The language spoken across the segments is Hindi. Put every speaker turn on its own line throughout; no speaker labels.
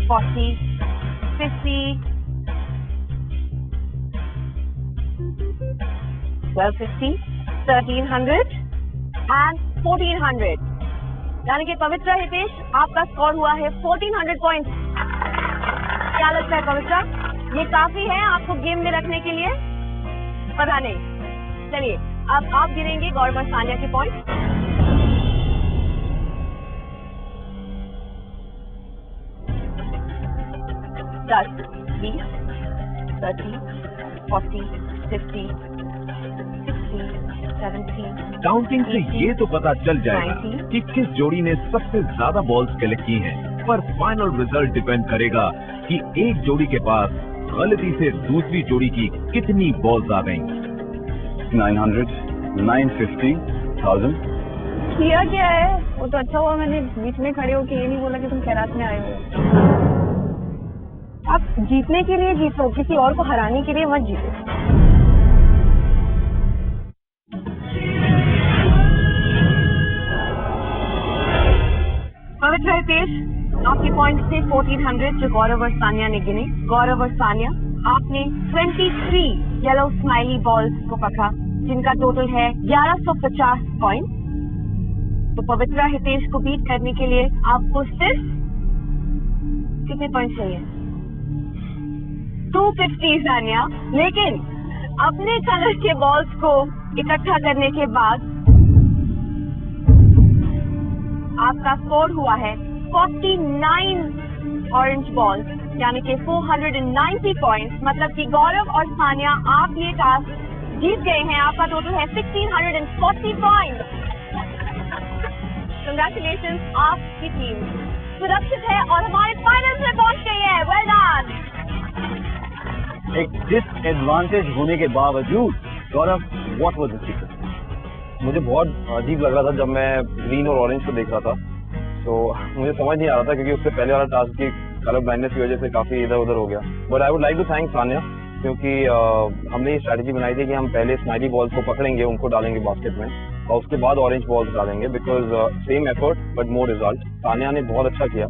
40, 50, 1250, 1300 and 1400. यानी कि पवित्रा हितेश, आपका स्कोर हुआ है 1400 पॉइंट्स। क्या लगता है पवित्रा, ये काफी है आपको गेम में रखने के लिए? पता नहीं। चलिए अब आप गिनेंगे गौरव और सानिया के पॉइंट। 10, 20, 30, 40, 50, 60, 70।
काउंटिंग से ये तो पता चल जाएगा कि किस जोड़ी ने सबसे ज्यादा बॉल्स कलेक्ट की हैं, पर फाइनल रिजल्ट डिपेंड करेगा कि एक जोड़ी के पास गलती से दूसरी जोड़ी की कितनी बॉल्स आ गईं।
900, 950, 1000।
किया क्या है? वो तो अच्छा हुआ मैंने बीच में खड़े होकर ये नहीं बोला कि तुम खैरात में आए हो।
आप जीतने के लिए जीतो, किसी और को हराने के लिए मत जीतो। पवित्र हितेश, आपके पॉइंट्स थे 1400 जो गौरव और सानिया ने गिने। गौरव और सानिया, आपने 23 येलो स्माइली बॉल्स को पकड़ा, जिनका टोटल है 1150 पॉइंट। तो पवित्रा हितेश को बीट करने के लिए आपको सिर्फ कितने पॉइंट चाहिए? 250 सानिया। लेकिन अपने कलर के बॉल्स को इकट्ठा करने के बाद आपका स्कोर हुआ है 49 ऑरेंज बॉल्स, यानी कि 490 पॉइंट्स। मतलब कि गौरव और सानिया, आप ये टास्क जीत गए हैं। आपका टोटल है 1640 पॉइंट। कंग्रेचुलेशन, आपकी टीम सुरक्षित है और हमारे फाइनल में पहुंच गई है। Well done.
एक डिसएडवांटेज होने के बावजूद गौरव, व्हाट वाज द सीक्रेट?
मुझे बहुत अजीब लग रहा था जब मैं ग्रीन और ऑरेंज को देख रहा था, तो मुझे समझ नहीं आ रहा था क्योंकि उससे पहले वाला टास्क की कलर ब्लाइंडनेस की वजह से काफी इधर उधर हो गया। But I would like to thank Sania, क्योंकि हमने ये स्ट्रैटेजी बनाई थी कि हम पहले स्माइली बॉल्स को पकड़ेंगे, उनको डालेंगे बास्केट में और उसके बाद ऑरेंज बॉल्स डालेंगे, because same effort but more result. Sania ने बहुत अच्छा किया।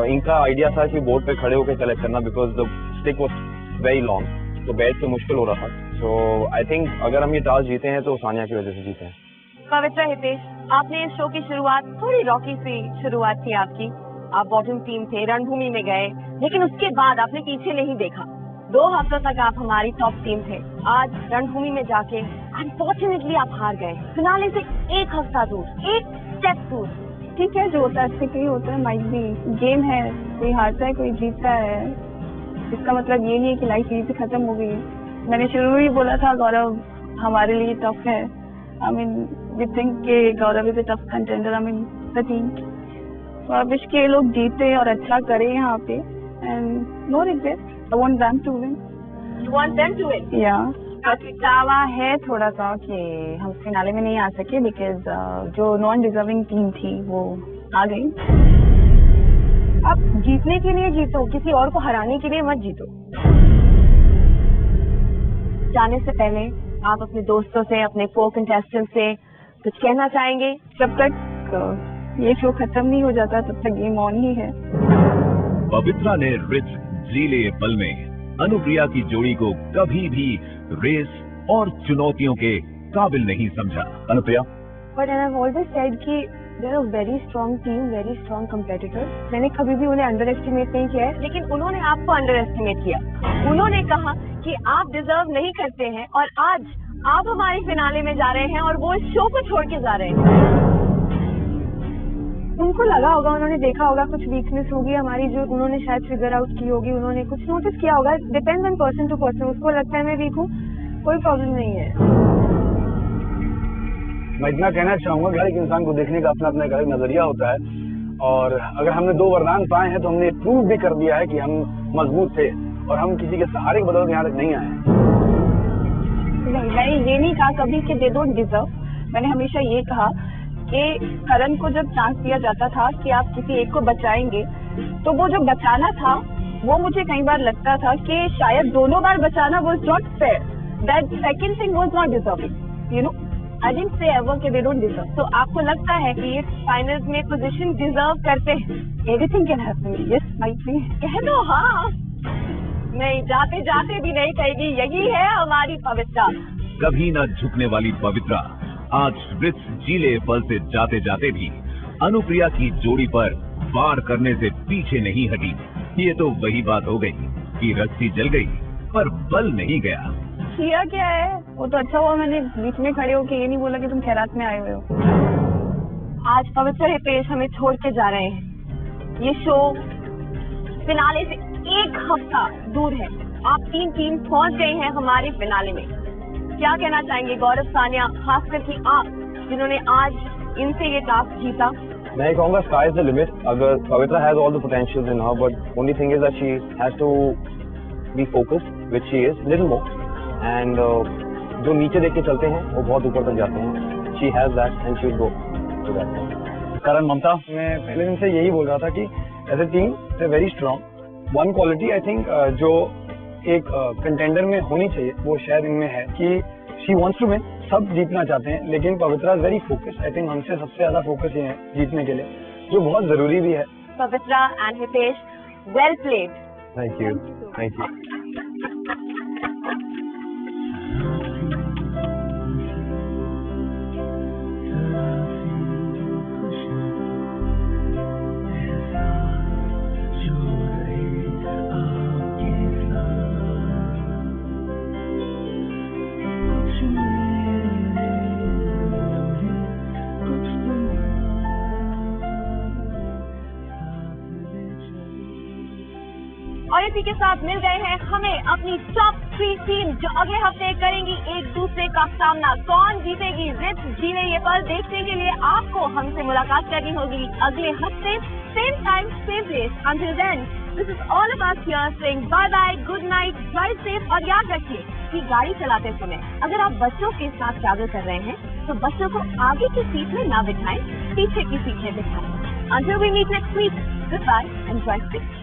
इनका आइडिया था कि बोर्ड पे खड़े होकर कलेक्ट करना, because the stick was very long, तो बैठ तो मुश्किल हो रहा था। सो आई थिंक अगर हम ये टास्क जीते हैं तो सानिया की वजह से जीते हैं।
पवित्र हितेश, आपने इस शो की शुरुआत, थोड़ी रॉकी सी शुरुआत थी आपकी। आप बॉटम टीम थे, रणभूमि में गए, लेकिन उसके बाद आपने पीछे नहीं देखा। 2 हफ्तों तक आप हमारी टॉप टीम थे। आज रणभूमि में जाके अनफॉर्चुनेटली आप हार गए, फिनाले से 1 हफ्ता दूर, 1 स्टेप दूर।
ठीक है, जो होता है अच्छे के लिए होता है। माइट भी गेम है, कोई हारता है कोई जीतता है। इसका मतलब ये नहीं है कि लाइफ यहीं से खत्म हो गई। मैंने शुरू में ही बोला था गौरव हमारे लिए टफ है। आई मीन वी थिंक के Gaurav is a tough contender, I mean the team. तो आई विश के लोग जीते और अच्छा करें यहाँ पे, and no regret. I want them to win.
You want them to win?
Yeah. पछतावा है थोड़ा सा कि हम फिनाले में नहीं आ सके, बिकॉज जो नॉन डिजर्विंग टीम थी वो आ गई।
आप जीतने के लिए जीतो, किसी और को हराने के लिए मत जीतो। जाने से पहले आप अपने दोस्तों से, अपने को-कंटेस्टेंट से कुछ कहना चाहेंगे?
जब तक ये शो खत्म नहीं हो जाता तब तक गेम ऑन ही है।
पवित्रा ने रिस्क जीले पल में अनुप्रिया की जोड़ी को कभी भी रेस और चुनौतियों के काबिल नहीं समझा। Anupriya,
But I have always said कि they're a very strong team, very strong competitor. मैंने कभी भी उन्हें अंडर एस्टिमेट नहीं किया है, लेकिन उन्होंने आपको अंडर एस्टिमेट किया। उन्होंने कहा कि आप डिजर्व नहीं करते हैं, और आज आप हमारे फिनाले में जा रहे हैं और वो इस शो को छोड़ के जा रहे हैं। उनको लगा होगा, उन्होंने देखा होगा कुछ वीकनेस होगी हमारी जो उन्होंने शायद फिगर आउट की होगी, उन्होंने कुछ नोटिस किया होगा। Depends on person to person. उसको लगता है मैं वीक हूँ, कोई प्रॉब्लम नहीं है।
मैं इतना कहना चाहूंगा कि हर एक इंसान को देखने का अपना अपना एक अलग नजरिया होता है, और अगर हमने 2 वरदान पाए हैं तो हमने प्रूव भी कर दिया है कि हम मजबूत थे और हम किसी के सहारे के बदौलत यहाँ तक नहीं आए।
नहीं, मैंने ये नहीं कहा कभी कि दे डोंट डिजर्व। मैंने हमेशा ये कहा कि करण को जब चांस दिया जाता था कि आप किसी एक को बचाएंगे, तो वो जो बचाना था वो मुझे कई बार लगता था कि शायद दोनों बार बचाना was not fair. That second thing was not deserving, you know.
I didn't say ever कि they don't deserve. तो आपको लगता है कि ये फाइनल्स में पोजीशन डिजर्व करते हैं?
Anything can happen. Yes, might be.
कह दो हाँ। नहीं, जाते जाते भी नहीं कहेगी, यही है हमारी पवित्रा।
कभी न झुकने वाली पवित्रा आज ब्रिट्स जीले पल से जाते जाते भी अनुप्रिया की जोड़ी पर वार करने से पीछे नहीं हटी। ये तो वही बात हो गई कि रस्सी जल गई पर बल नहीं गया।
किया क्या है? वो तो अच्छा हुआ मैंने बीच में खड़े होके ये नहीं बोला कि तुम खैरात में आए हुए हो।
आज पवित्र हितेश हमें छोड़ के जा रहे हैं। ये शो फिनाले से 1 हफ्ता दूर है। आप 3 टीम पहुंच गई हैं हमारे फिनाले में। क्या कहना चाहेंगे गौरव, सानिया, खासकर कि आप जिन्होंने आज इनसे ये टास्क जीता?
मैं कहूँगा sky is the limit. अगर पवित्रा has all the potentials in her, but only thing is that she has to be focused, which she is, little more. And जो नीचे देख के चलते हैं वो बहुत ऊपर तक जाते हैं. She has that and she will go to that.
करण, ममता, मैं पहले दिन से यही बोल रहा था कि as a team they very strong. One quality I think जो एक कंटेंडर में होनी चाहिए वो शायद इनमें है कि शी वांट्स टू विन। सब जीतना चाहते हैं लेकिन Pavitra is very focused. I think हमसे सबसे ज्यादा फोकस ये है जीतने के लिए, जो बहुत जरूरी भी है।
Pavitra and Hitesh, well played.
Thank you. Thank you.
और इसी के साथ मिल गए हैं हमें अपनी टॉप 3 टीम जो अगले हफ्ते करेंगी एक दूसरे का सामना। कौन जीतेगी रिट्स जीले ये पल, देखने के लिए आपको हमसे मुलाकात करनी होगी अगले हफ्ते, same time same place. Until then this is all of us here saying bye bye, good night, drive safe और याद रखिए कि गाड़ी चलाते समय अगर आप बच्चों के साथ ट्रैवल कर रहे हैं तो बच्चों को आगे की सीट में ना बिठाएं, पीछे की सीट में बिठाएं। Until we meet next week, good bye and drive safe.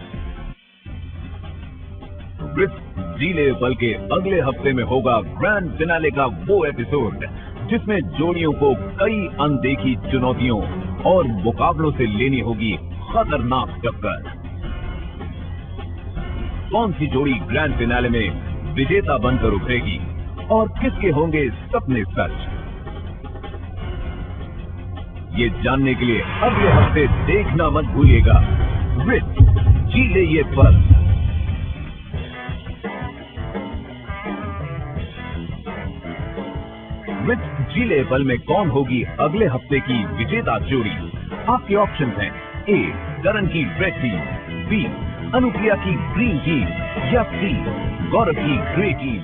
ब्रिट्स जीले पल के अगले हफ्ते में होगा ग्रैंड फिनाले का वो एपिसोड जिसमें जोड़ियों को कई अनदेखी चुनौतियों और मुकाबलों से लेनी होगी खतरनाक टक्कर। कौन सी जोड़ी ग्रैंड फिनाले में विजेता बनकर उभरेगी और किसके होंगे सपने सच? ये जानने के लिए अगले हफ्ते देखना मत भूलिएगा ब्रिट्स जीले ये पल। ब्रिट्स जीले पल में कौन होगी अगले हफ्ते की विजेता जोड़ी? आपके ऑप्शन हैं ए करण की रेड टीम, बी अनुप्रिया की ग्रीन टीम या सी गौरव की ग्रे टीम।